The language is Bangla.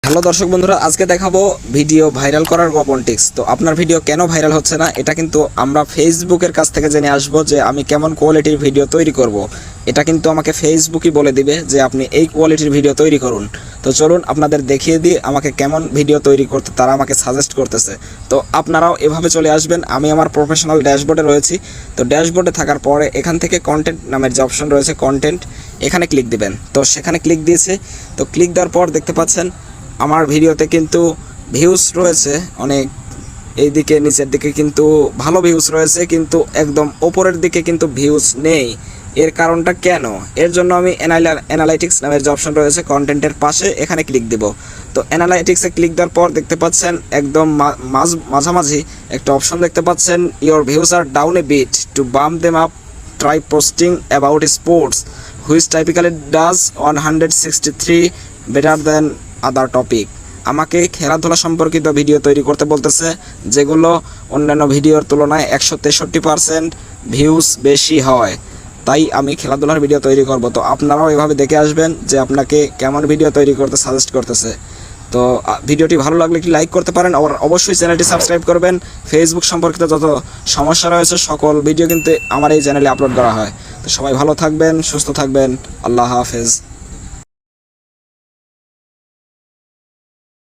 হ্যালো দর্শক বন্ধুরা, আজকে দেখাবো ভিডিও ভাইরাল করার গোপন টিপস। তো আপনার ভিডিও কেন ভাইরাল হচ্ছে না, এটা কিন্তু আমরা ফেসবুকের কাছ থেকে জেনে আসব যে আমি কেমন কোয়ালিটির ভিডিও তৈরি করব। এটা কিন্তু আমাকে ফেসবুকই বলে দিবে যে আপনি এই কোয়ালিটির ভিডিও তৈরি করুন। তো চলুন আপনাদের দেখিয়ে দিই আমাকে কেমন ভিডিও তৈরি করতে তারা আমাকে সাজেস্ট করতেছে। তো আপনারাও এভাবে চলে আসবেন। আমি আমার প্রফেশনাল ড্যাশবোর্ডে রয়েছি। তো ড্যাশবোর্ডে থাকার পরে এখান থেকে কন্টেন্ট নামের যে অপশন রয়েছে, কন্টেন্ট, এখানে ক্লিক দিবেন। তো সেখানে ক্লিক দিয়েছে। তো ক্লিক দেওয়ার পর দেখতে পাচ্ছেন আমার ভিডিওতে কিন্তু ভিউজ রয়েছে অনেক, এইদিকে নিচের দিকে কিন্তু ভালো ভিউজ রয়েছে, কিন্তু একদম ওপরের দিকে কিন্তু ভিউজ নেই। এর কারণটা কেন? এর জন্য আমি অ্যানালাইটিক্স নামের যে অপশন রয়েছে কন্টেন্টের পাশে, এখানে ক্লিক দেব। তো অ্যানালাইটিক্সে ক্লিক দেওয়ার পর দেখতে পাচ্ছেন একদম মাঝামাঝি একটা অপশন দেখতে পাচ্ছেন, your views are down a bit, to bump them up try posting about sports which typically does 163 better than other topic. আমাকে খেলাধুলা সম্পর্কিত ভিডিও তৈরি করতে বলতেছে, যেগুলো অন্যান্য ভিডিওর তুলনায় 163% ভিউজ বেশি হয়। তাই আমি খেলাধুলার ভিডিও তৈরি করব। তো আপনারাও এভাবে দেখে আসবেন যে আপনাকে কেমন ভিডিও তৈরি করতে সাজেস্ট করতেছে। তো ভিডিওটি ভালো লাগলে একটি লাইক করতে পারেন, আর অবশ্যই চ্যানেলটি সাবস্ক্রাইব করবেন। ফেসবুক সম্পর্কিত যত সমস্যা রয়েছে সকল ভিডিও কিন্তু আমার এই চ্যানেলে আপলোড করা হয়। তো সবাই ভালো থাকবেন, সুস্থ থাকবেন। আল্লাহ হাফেজ।